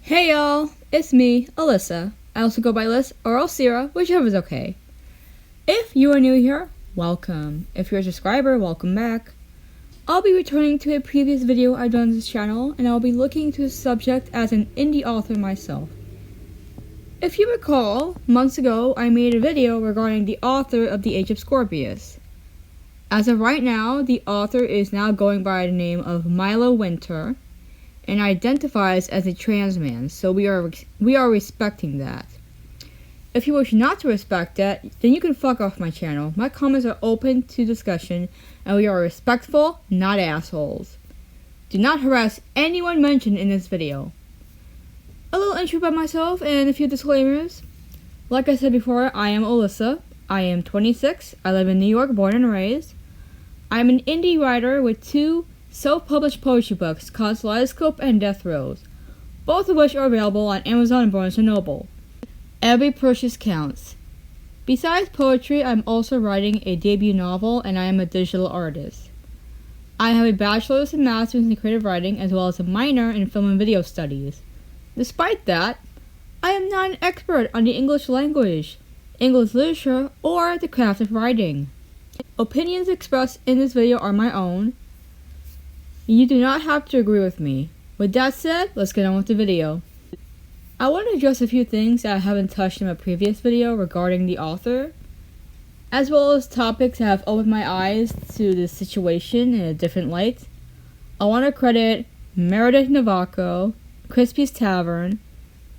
Hey y'all, it's me, Alyssa. I also go by Lyss or Alsira, whichever is okay. If you are new here, welcome. If you're a subscriber, welcome back. I'll be returning to a previous video I've done on this channel, and I'll be looking into the subject as an indie author myself. If you recall, months ago I made a video regarding the author of The Age of Scorpius. As of right now, the author is now going by the name of Milo Winter, and identifies as a trans man, so we are respecting that. If you wish not to respect that, then you can fuck off my channel. My comments are open to discussion, and we are respectful, not assholes. Do not harass anyone mentioned in this video. A little intro about myself and a few disclaimers. Like I said before, I am Alyssa. I am 26. I live in New York, born and raised. I am an indie writer with two self-published poetry books called Kaleidoscope and Death Rose, both of which are available on Amazon and Barnes & Noble. Every purchase counts. Besides poetry, I'm also writing a debut novel, and I am a digital artist. I have a bachelor's and master's in creative writing, as well as a minor in film and video studies. Despite that, I am not an expert on the English language, English literature, or the craft of writing. Opinions expressed in this video are my own. You do not have to agree with me. With that said, let's get on with the video. I want to address a few things that I haven't touched in my previous video regarding the author, as well as topics that have opened my eyes to this situation in a different light. I want to credit Meredith Novaco, Crispy's Tavern,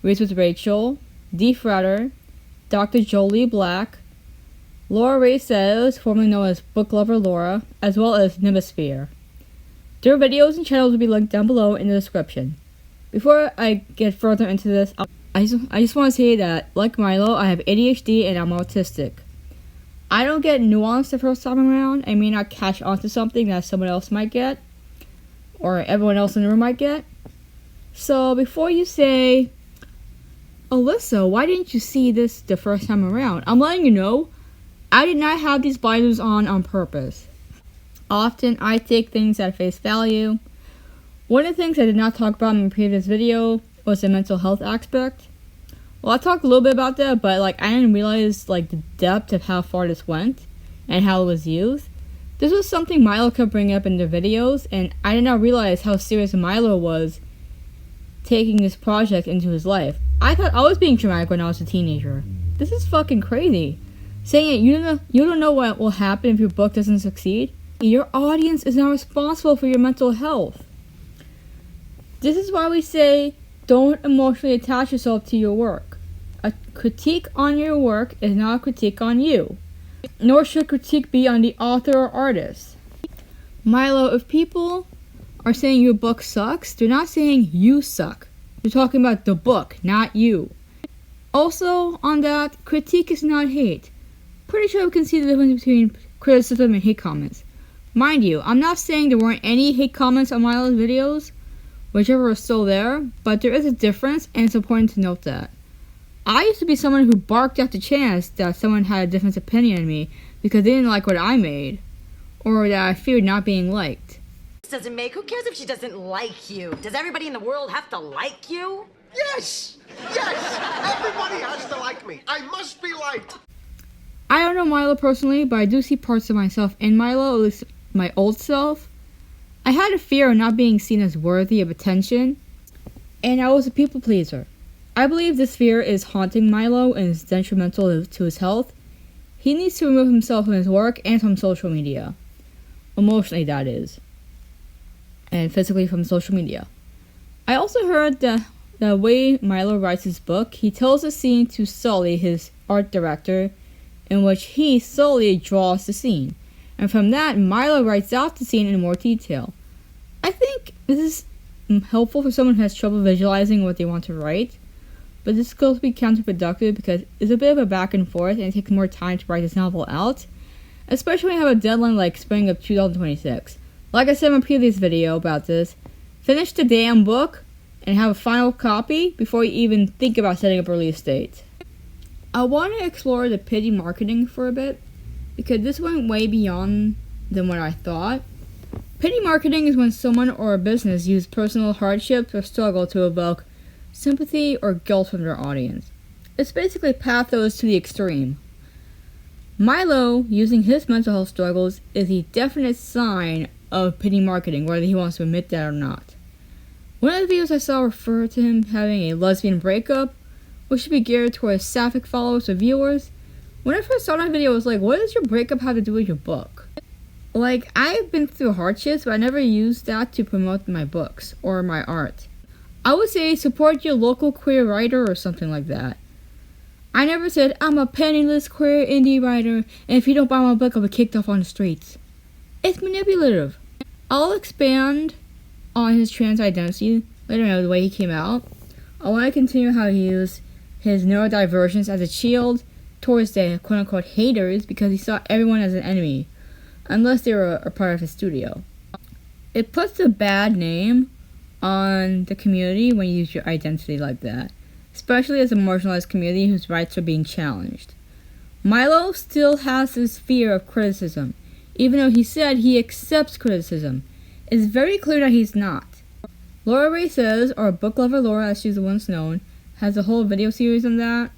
Raised with Rachel, D. Fretter, Dr. Jolie Black, Rae Says, formerly known as Book Lover Laura, as well as Nimisphere. Their videos and channels will be linked down below in the description. Before I get further into this, I just want to say that, like Milo, I have ADHD and I'm autistic. I don't get nuance the first time around. I may not catch on to something that someone else might get, or everyone else in the room might get. So before you say, Alyssa, why didn't you see this the first time around? I'm letting you know, I did not have these blinders on purpose. Often, I take things at face value. One of the things I did not talk about in my previous video was the mental health aspect. Well, I talked a little bit about that, but I didn't realize the depth of how far this went and how it was used. This was something Milo kept bringing up in their videos, and I did not realize how serious Milo was taking this project into his life. I thought I was being dramatic when I was a teenager. This is fucking crazy. Saying it, you don't know what will happen if your book doesn't succeed. Your audience is not responsible for your mental health. This is why we say don't emotionally attach yourself to your work. A critique on your work is not a critique on you. Nor should critique be on the author or artist. Milo, if people are saying your book sucks, they're not saying you suck. They're talking about the book, not you. Also, on that, critique is not hate. Pretty sure we can see the difference between criticism and hate comments. Mind you, I'm not saying there weren't any hate comments on Milo's videos, whichever are still there, but there is a difference, and it's important to note that. I used to be someone who barked at the chance that someone had a different opinion of me because they didn't like what I made, or that I feared not being liked. Doesn't make. Who cares if she doesn't like you? Does everybody in the world have to like you? Yes! Yes! Everybody has to like me. I must be liked. I don't know Milo personally, but I do see parts of myself in Milo, at least my old self. I had a fear of not being seen as worthy of attention, and I was a people pleaser. I believe this fear is haunting Milo and is detrimental to his health. He needs to remove himself from his work and from social media. Emotionally, that is. And physically from social media. I also heard that the way Milo writes his book, he tells the scene to Sully, his art director, in which he solely draws the scene. And from that, Milo writes out the scene in more detail. I think this is helpful for someone who has trouble visualizing what they want to write, but this could be counterproductive because it's a bit of a back and forth and it takes more time to write this novel out, especially when you have a deadline like spring of 2026. Like I said in my previous video about this, finish the damn book and have a final copy before you even think about setting up a release date. I want to explore the pity marketing for a bit, because this went way beyond than what I thought. Pity marketing is when someone or a business use personal hardships or struggle to evoke sympathy, or guilt from their audience. It's basically pathos to the extreme. Milo, using his mental health struggles, is a definite sign of pity marketing, whether he wants to admit that or not. One of the videos I saw referred to him having a lesbian breakup, which should be geared towards sapphic followers or viewers. When I first saw that video, I was like, what does your breakup have to do with your book? Like, I've been through hardships, but I never used that to promote my books or my art. I would say support your local queer writer or something like that. I never said, I'm a penniless queer indie writer, and if you don't buy my book, I'll be kicked off on the streets. It's manipulative. I'll expand on his trans identity later on, the way he came out. I want to continue how he used his neurodivergence as a shield towards the quote-unquote haters because he saw everyone as an enemy, unless they were a part of his studio. It puts a bad name on the community when you use your identity like that, especially as a marginalized community whose rights are being challenged. Milo still has this fear of criticism, even though he said he accepts criticism. It's very clear that he's not. Rae Says, or Book Lover Laura as she's once known, has a whole video series on that.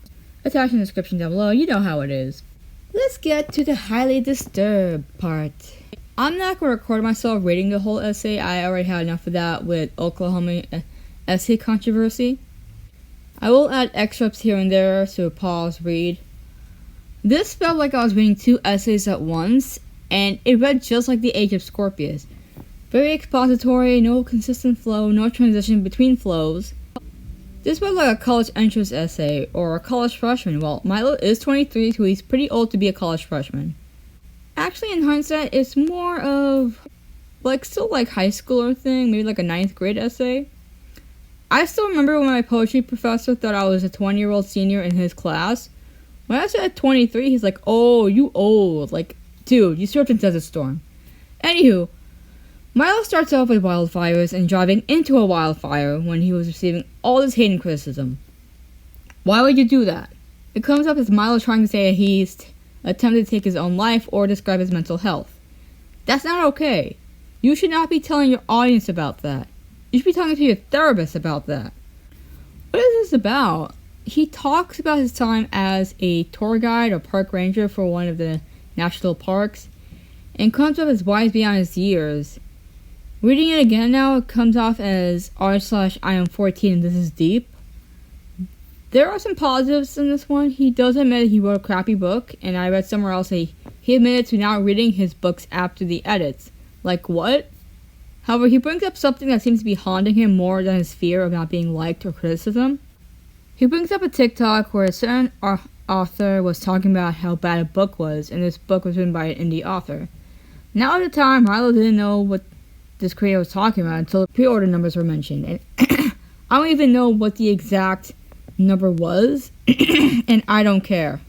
Attached in the description down below, you know how it is. Let's get to the highly disturbed part. I'm not going to record myself reading the whole essay. I already had enough of that with Oklahoma essay controversy. I will add excerpts here and there to pause, read. This felt like I was reading two essays at once, and it read just like The Age of Scorpius. Very expository, no consistent flow, no transition between flows. This was like a college entrance essay, or a college freshman. Well, Milo is 23, so he's pretty old to be a college freshman. Actually, in hindsight, it's more of, still like high schooler thing, maybe like a 9th grade essay. I still remember when my poetry professor thought I was a 20-year-old senior in his class. When I said 23, he's like, oh, you old. Like, dude, you surfed in Desert Storm. Anywho, Milo starts off with wildfires and driving into a wildfire when he was receiving all this hate and criticism. Why would you do that? It comes up as Milo trying to say that he's attempted to take his own life or describe his mental health. That's not okay. You should not be telling your audience about that. You should be talking to your therapist about that. What is this about? He talks about his time as a tour guide or park ranger for one of the national parks and comes up as wise beyond his years. Reading it again now, it comes off as r/I am 14 and this is deep. There are some positives in this one. He does admit he wrote a crappy book, and I read somewhere else that he admitted to not reading his books after the edits. Like what? However, he brings up something that seems to be haunting him more than his fear of not being liked or criticism. He brings up a TikTok where a certain author was talking about how bad a book was, and this book was written by an indie author. Now at the time, Milo didn't know what this creator was talking about until the pre-order numbers were mentioned, and I don't even know what the exact number was, and I don't care.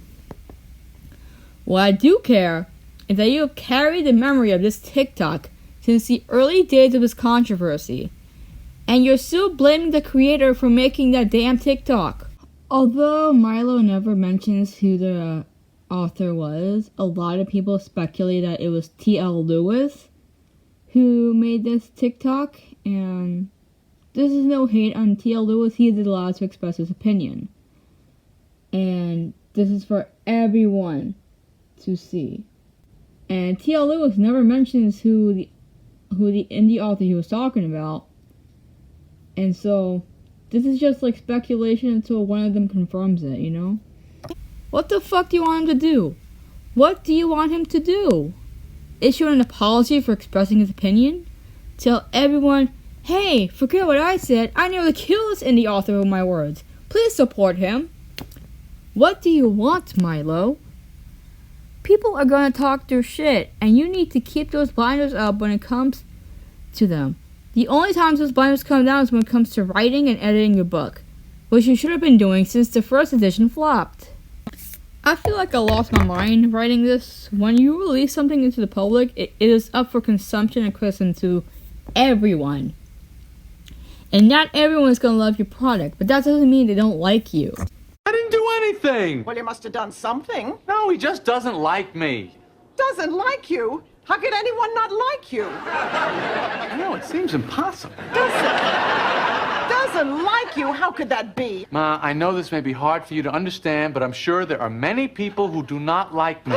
What I do care is that you have carried the memory of this TikTok since the early days of this controversy, and you're still blaming the creator for making that damn TikTok. Although Milo never mentions who the author was, a lot of people speculate that it was T.L. Lewis who made this TikTok, and this is no hate on T.L. Lewis. He is allowed to express his opinion, and this is for everyone to see. And T.L. Lewis never mentions who the indie author he was talking about, and so this is just like speculation until one of them confirms it, you know? What the fuck do you want him to do? What do you want him to do? Issue an apology for expressing his opinion? Tell everyone, hey, forget what I said, I nearly killed this indie author with my words. Please support him. What do you want, Milo? People are gonna talk their shit, and you need to keep those blinders up when it comes to them. The only times those blinders come down is when it comes to writing and editing your book, which you should have been doing since the first edition flopped. I feel like I lost my mind writing this. When you release something into the public, it is up for consumption and criticism to everyone. And not everyone is going to love your product, but that doesn't mean they don't like you. I didn't do anything. Well, you must have done something. No, he just doesn't like me. Doesn't like you? How could anyone not like you? I know, it seems impossible. Does doesn't like you. How could that be? Ma, I know this may be hard for you to understand, but I'm sure there are many people who do not like me.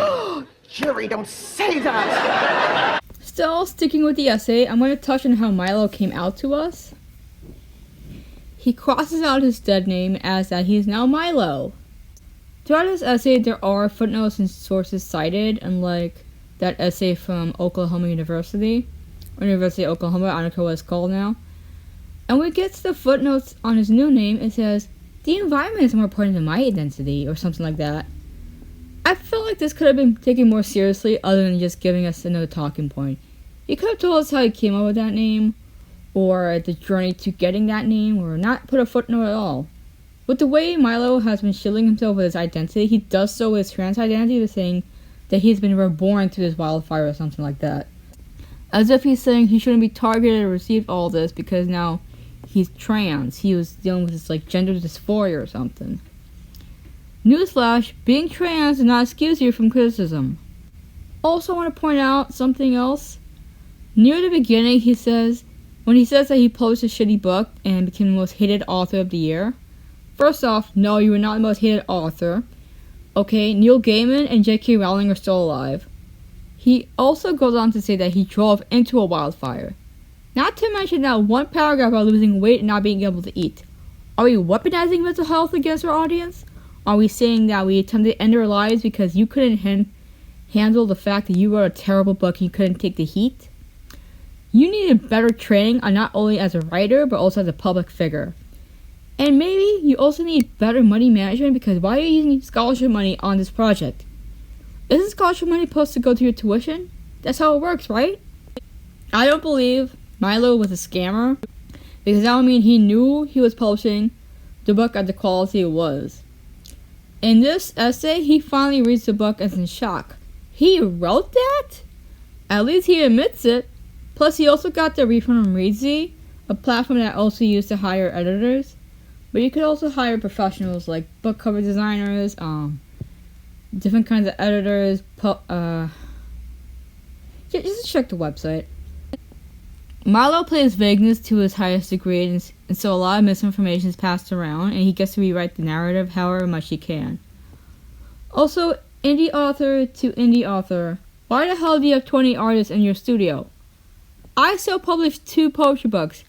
Jerry, don't say that. Still sticking with the essay, I'm going to touch on how Milo came out to us. He crosses out his dead name as that he is now Milo. Throughout his essay, there are footnotes and sources cited, unlike that essay from Oklahoma University, or University of Oklahoma, I don't know what it's called now. And when it gets to the footnotes on his new name, it says, the environment is more important than my identity, or something like that. I feel like this could have been taken more seriously other than just giving us another talking point. He could have told us how he came up with that name, or the journey to getting that name, or not put a footnote at all. With the way Milo has been shielding himself with his identity, he does so with his trans identity with saying that he's been reborn through this wildfire or something like that. As if he's saying he shouldn't be targeted or receive all this because now he's trans. He was dealing with this like gender dysphoria or something. Newsflash, being trans does not excuse you from criticism. Also want to point out something else. Near the beginning when he says that he published a shitty book and became the most hated author of the year. First off, no, you are not the most hated author. Okay, Neil Gaiman and J.K. Rowling are still alive. He also goes on to say that he drove into a wildfire. Not to mention that one paragraph about losing weight and not being able to eat. Are we weaponizing mental health against our audience? Are we saying that we attempted to end our lives because you couldn't handle the fact that you wrote a terrible book and you couldn't take the heat? You needed better training on not only as a writer, but also as a public figure. And maybe you also need better money management because why are you using scholarship money on this project? Isn't scholarship money supposed to go to your tuition? That's how it works, right? I don't believe Milo was a scammer because that would mean he knew he was publishing the book at the quality it was. In this essay, he finally reads the book as in shock. He wrote that? At least he admits it. Plus, he also got the refund from Reedsy, a platform that also used to hire editors. But you could also hire professionals like book cover designers, different kinds of editors. Just check the website. Milo plays vagueness to his highest degree, and so a lot of misinformation is passed around, and he gets to rewrite the narrative however much he can. Also, indie author to indie author, why the hell do you have 20 artists in your studio? I still published 2 poetry books.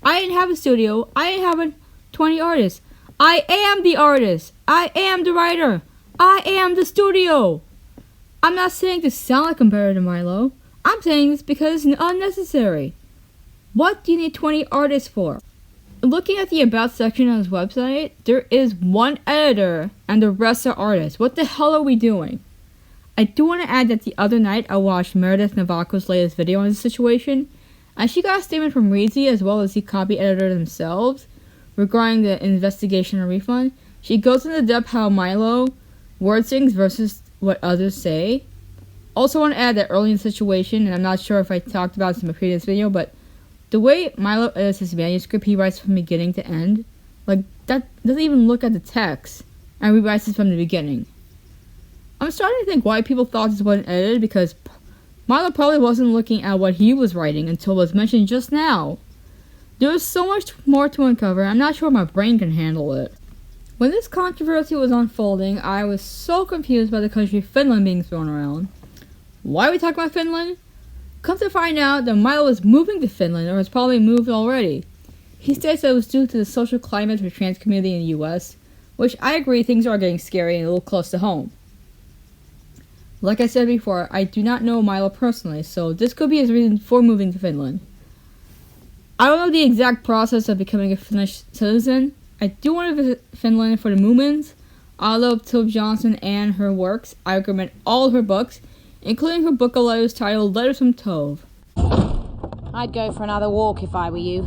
I didn't have a studio. I didn't have 20 artists. I am the artist. I am the writer. I am the studio. I'm not saying to sound like I'm better than Milo. I'm saying this because it's unnecessary. What do you need 20 artists for? Looking at the About section on his website, there is 1 editor and the rest are artists. What the hell are we doing? I do want to add that the other night I watched Meredith Novaco's latest video on this situation, and she got a statement from Reedsy as well as the copy editor themselves regarding the investigation and refund. She goes into depth how Milo word things versus what others say. Also want to add that early in the situation, and I'm not sure if I talked about this in my previous video, but the way Milo edits his manuscript, he writes from beginning to end. Like, that doesn't even look at the text, and rewrites it from the beginning. I'm starting to think why people thought this wasn't edited, because Milo probably wasn't looking at what he was writing until it was mentioned just now. There is so much more to uncover, I'm not sure my brain can handle it. When this controversy was unfolding, I was so confused by the country Finland being thrown around. Why are we talking about Finland? Come to find out that Milo is moving to Finland, or has probably moved already. He states that it was due to the social climate for the trans community in the US, which I agree things are getting scary and a little close to home. Like I said before, I do not know Milo personally, so this could be his reason for moving to Finland. I don't know the exact process of becoming a Finnish citizen. I do want to visit Finland for the movements. I love Tove Johnson and her works. I recommend all her books, including her book of letters titled Letters from Tove. I'd go for another walk if I were you.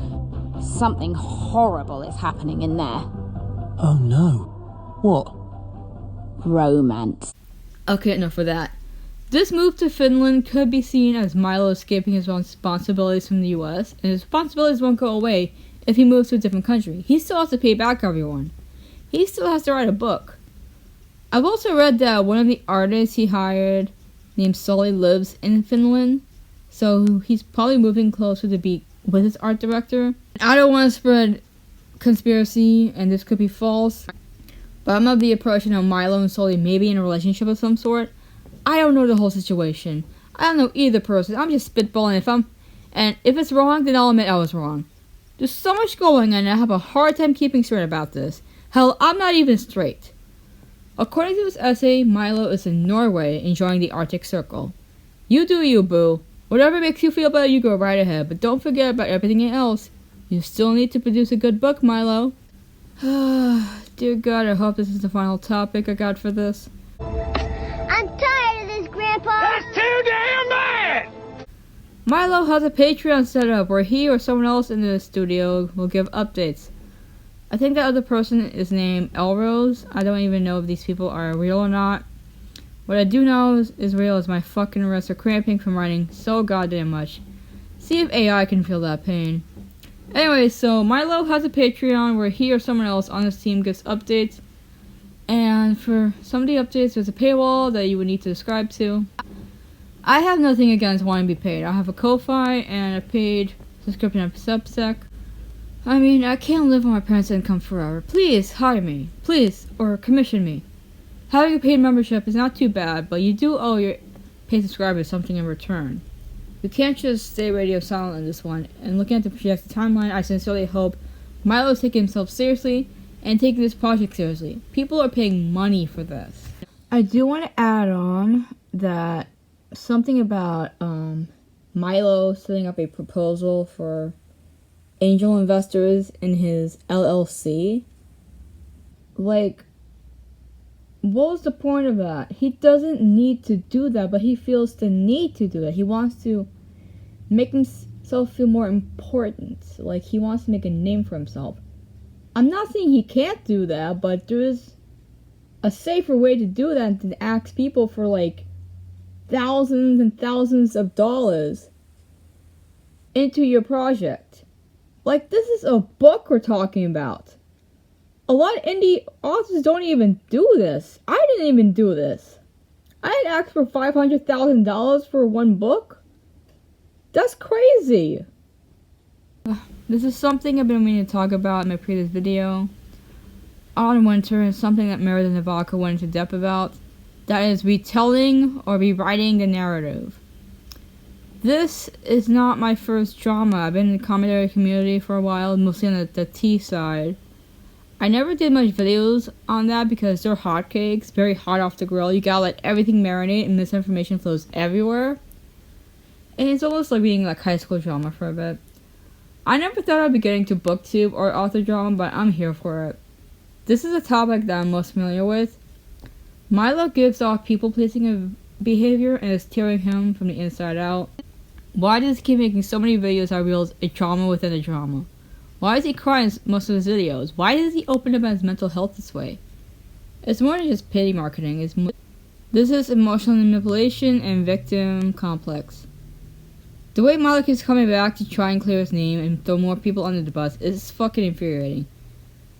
Something horrible is happening in there. Oh no. What? Romance. Okay, enough of that. This move to Finland could be seen as Milo escaping his responsibilities from the US, and his responsibilities won't go away if he moves to a different country. He still has to pay back everyone. He still has to write a book. I've also read that one of the artists he hired, named Sully, lives in Finland, so he's probably moving closer to be with his art director. I don't want to spread conspiracy and this could be false. But I'm of the approach of Milo and Sully may be in a relationship of some sort. I don't know the whole situation. I don't know either person. I'm just spitballing. If it's wrong, then I'll admit I was wrong. There's so much going on and I have a hard time keeping straight about this. Hell, I'm not even straight. According to this essay, Milo is in Norway enjoying the Arctic Circle. You do you, boo. Whatever makes you feel better, you go right ahead. But don't forget about everything else. You still need to produce a good book, Milo. Dear God, I hope this is the final topic I got for this. I'm tired of this, Grandpa. That's too damn bad! Milo has a Patreon set up where he or someone else in the studio will give updates. I think that other person is named Elrose. I don't even know if these people are real or not. What I do know is real is my fucking wrists are cramping from writing so goddamn much. See if AI can feel that pain. Anyway, so Milo has a Patreon where he or someone else on his team gives updates. And for some of the updates, there's a paywall that you would need to subscribe to. I have nothing against wanting to be paid. I have a Ko-Fi and a paid subscription of Substack. I mean, I can't live on my parents' income forever. Please hire me. Please, or commission me. Having a paid membership is not too bad, but you do owe your paid subscribers something in return. You can't just stay radio silent on this one. And looking at the projected timeline, I sincerely hope Milo is taking himself seriously and taking this project seriously. People are paying money for this. I do want to add on that something about Milo setting up a proposal for angel investors in his LLC. Like, what was the point of that? He doesn't need to do that, but he feels the need to do it. He wants to make himself feel more important. Like, he wants to make a name for himself. I'm not saying he can't do that, but there is a safer way to do that than ask people for, like, thousands and thousands of dollars into your project. Like, this is a book we're talking about. A lot of indie authors don't even do this. I didn't even do this. I had asked for $500,000 for one book. That's crazy. This is something I've been meaning to talk about in my previous video. Autumn Winter is something that Meredith Novaco went into depth about. That is retelling or rewriting the narrative. This is not my first drama. I've been in the commentary community for a while, mostly on the T side. I never did much videos on that because they're hotcakes, very hot off the grill. You gotta let everything marinate and misinformation flows everywhere. And it's almost like reading like high school drama for a bit. I never thought I'd be getting to booktube or author drama, but I'm here for it. This is a topic that I'm most familiar with. Milo gives off people-pleasing behavior and is tearing him from the inside out. Why does he keep making so many videos that reveals a drama within a drama? Why does he cry in most of his videos? Why does he open up his mental health this way? It's more than just pity marketing. This is emotional manipulation and victim complex. The way Milo keeps coming back to try and clear his name and throw more people under the bus is fucking infuriating.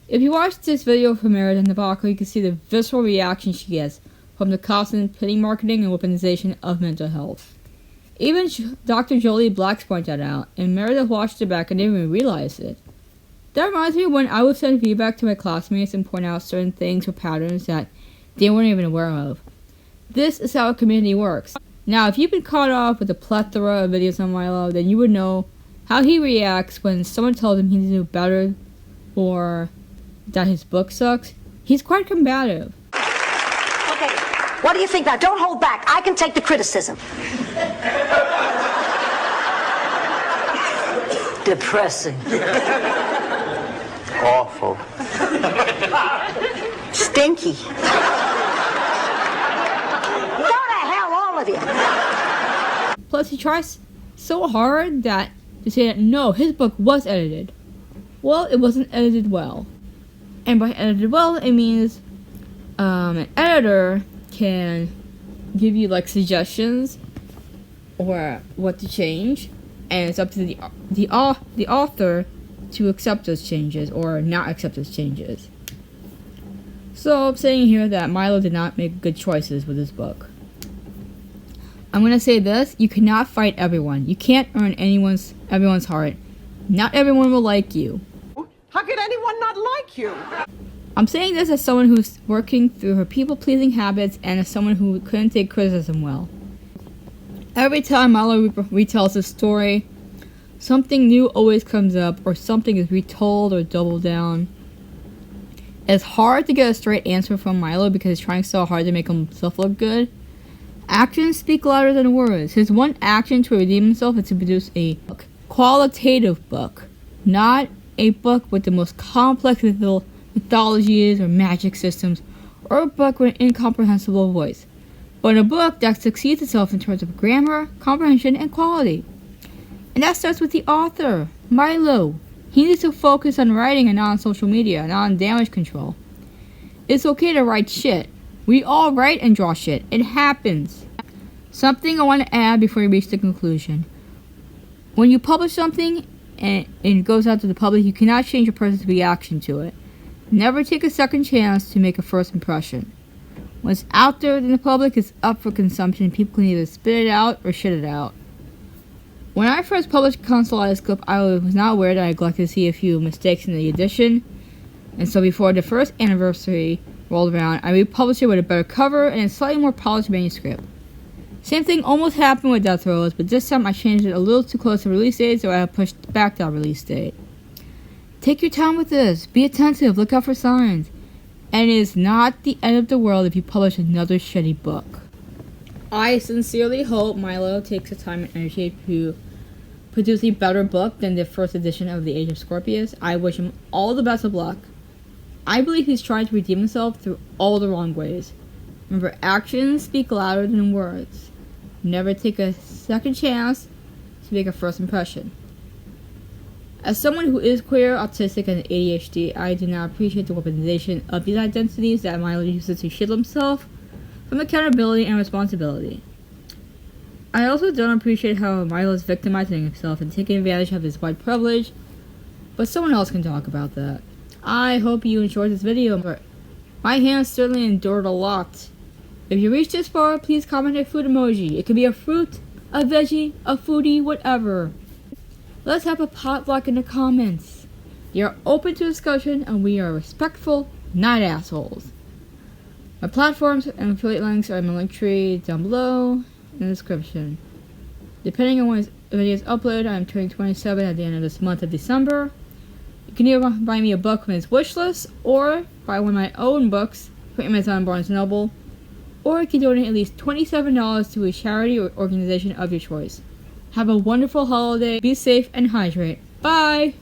If you watch this video from Meredith Novaco, you can see the visceral reaction she gets from the constant pity marketing and weaponization of mental health. Even Dr. Jolie Blacks pointed that out, and Meredith watched it back and didn't even realize it. That reminds me of when I would send feedback to my classmates and point out certain things or patterns that they weren't even aware of. This is how a community works. Now, if you've been caught up with a plethora of videos on Milo, then you would know how he reacts when someone tells him he needs to do better or that his book sucks. He's quite combative. Okay, what do you think now? Don't hold back. I can take the criticism. Depressing. Awful. Stinky. Go to hell, all of you. Plus, he tries so hard to say that no, his book was edited. Well, it wasn't edited well. And by edited well, it means an editor can give you like suggestions or what to change, and it's up to the author to accept those changes or not accept those changes. So I'm saying here that Milo did not make good choices with his book. I'm gonna say this: you cannot fight everyone. You can't earn everyone's heart. Not everyone will like you. How could anyone not like you? I'm saying this as someone who's working through her people-pleasing habits and as someone who couldn't take criticism well. Every time Milo retells a story, something new always comes up, or something is retold or doubled down. It's hard to get a straight answer from Milo because he's trying so hard to make himself look good. Actions speak louder than words. His one action to redeem himself is to produce a book. Qualitative book, not a book with the most complex mythologies or magic systems, or a book with an incomprehensible voice, but a book that succeeds itself in terms of grammar, comprehension, and quality. And that starts with the author, Milo. He needs to focus on writing and not on social media, not on damage control. It's okay to write shit. We all write and draw shit. It happens. Something I want to add before we reach the conclusion. When you publish something and it goes out to the public, you cannot change a person's reaction to it. Never take a second chance to make a first impression. When it's out there in the public, it's up for consumption. People can either spit it out or shit it out. When I first published Consolidated Clip, I was not aware that I neglected to see a few mistakes in the edition, and so before the first anniversary rolled around, I republished it with a better cover and a slightly more polished manuscript. Same thing almost happened with Death Rows, but this time I changed it a little too close to release date, so I pushed back that release date. Take your time with this. Be attentive. Look out for signs. And it is not the end of the world if you publish another shitty book. I sincerely hope Milo takes the time and energy to produce a better book than the first edition of The Age of Scorpius. I wish him all the best of luck. I believe he's trying to redeem himself through all the wrong ways. Remember, actions speak louder than words. Never take a second chance to make a first impression. As someone who is queer, autistic, and ADHD, I do not appreciate the weaponization of these identities that Milo uses to shield himself from accountability and responsibility. I also don't appreciate how Milo is victimizing himself and taking advantage of his white privilege, but someone else can talk about that. I hope you enjoyed this video. My hands certainly endured a lot. If you reached this far, please comment a food emoji. It could be a fruit, a veggie, a foodie, whatever. Let's have a potluck in the comments. They are open to discussion and we are respectful, not assholes. My platforms and affiliate links are in my link tree down below in the description. Depending on when this video is uploaded, I am turning 27 at the end of this month of December. You can either buy me a book from his wishlist or buy one of my own books from Amazon, Barnes & Noble, or you can donate at least $27 to a charity or organization of your choice. Have a wonderful holiday, be safe, and hydrate. Bye!